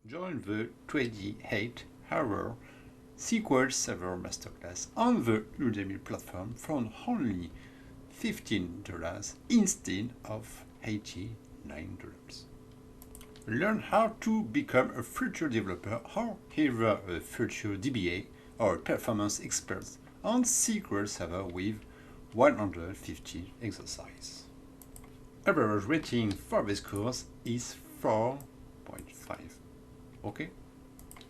Join the 28-hour SQL Server Masterclass on the Udemy platform for only $15 instead of $89. Learn how to become a future developer or either a future DBA or performance expert on SQL Server with 150 exercises. Average rating for this course is 4.5. Okay?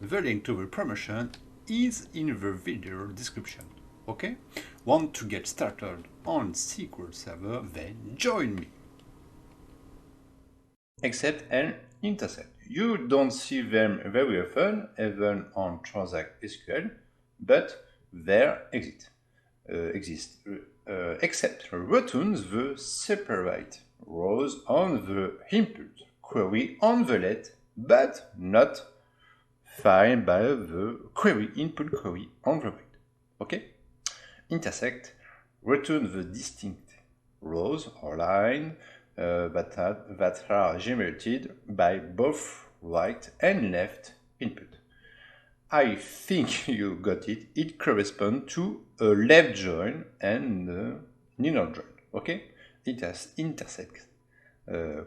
The link to the promotion is in the video description. Okay? Want to get started on SQL Server? Then join me. Except and intersect. You don't see them very often, even on Transact SQL, but they exist. Except returns the separate rows on the input query on the let, but not find by the query input query on the right. Okay? Intersect return the distinct rows or line that are generated by both right and left input. I think you got it. It corresponds to a left join and an inner join. Okay? It has intersect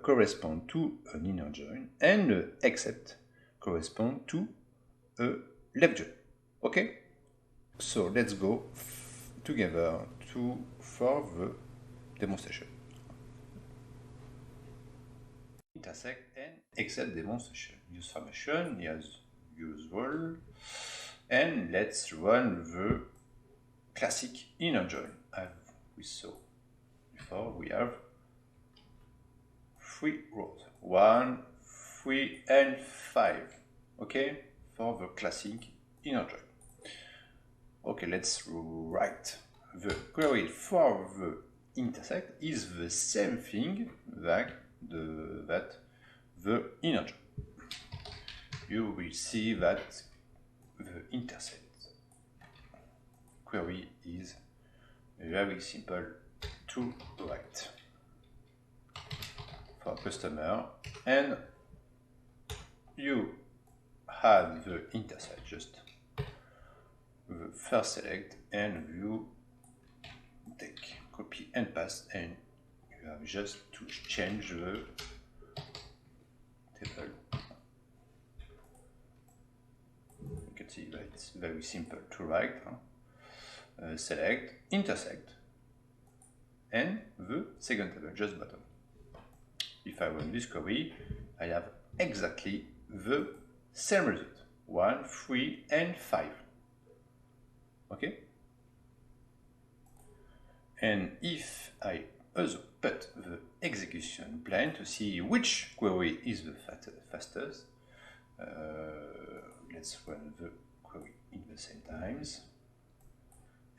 correspond to an inner join, and except correspond to a left join. Okay? So let's go together for the demonstration. Intersect and except demonstration. Use formation as usual, and let's run the classic inner join as we saw before. We have 3 rows, 1, 3, and 5. Okay, for the classic inner join. Okay, let's write the query for the intersect is the same thing that the inner join. You will see that the intersect query is very simple to write for customer, and you have the intersect just the first select, and you take copy and paste, and you have just to change the table. You can see that it's very simple to write. Select, intersect, and the second table just bottom. If I run this query, I have exactly the same result, 1, 3, and 5. Okay? And if I also put the execution plan to see which query is the fastest, let's run the query in the same times.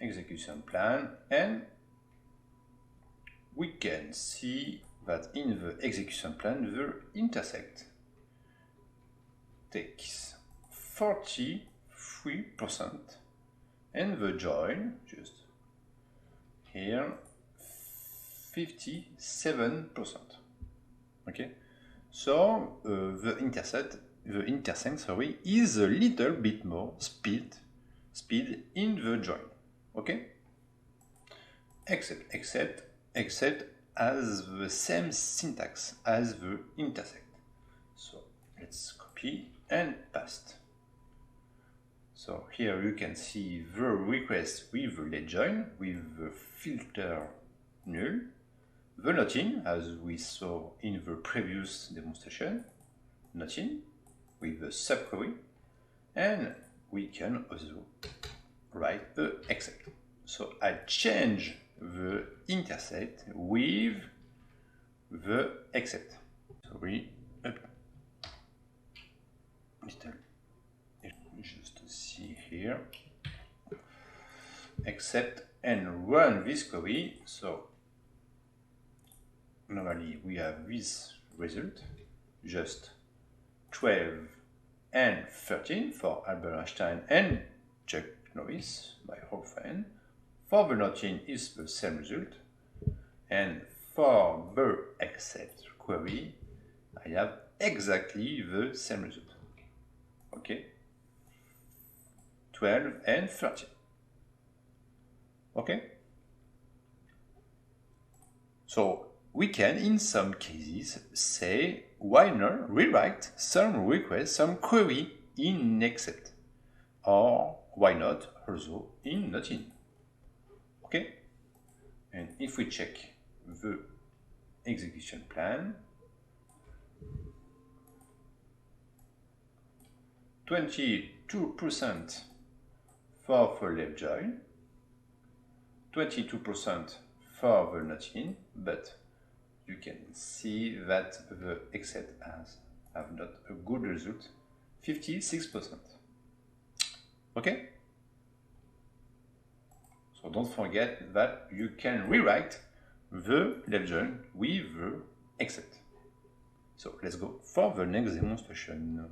Execution plan, and we can see that in the execution plan the intersect takes 43%, and the join just here 57%. Okay, so the intersect is a little bit more speed in the join. Okay, except has the same syntax as the intersect. So let's copy and paste. So here you can see the request with the let join, with the filter null, the nothing as we saw in the previous demonstration, nothing with the subquery, and we can also write the except. So I change the intersect with the except. So we up little just to see here except and run this query. So normally we have this result, just 12 and 13 for Albert Einstein and Chuck Norris, my old friend. For the nothing is the same result, and for the except query I have exactly the same result. Okay, 12 and 13. Okay, so we can, in some cases, say why not rewrite some request, some query in EXECPT, or why not also in not in. Okay, and if we check the execution plan, 22% for the left join, 22% for the not in, but you can see that the EXECPT have not a good result, 56%. Okay? So don't forget that you can rewrite the left join with the EXECPT. So let's go for the next demonstration.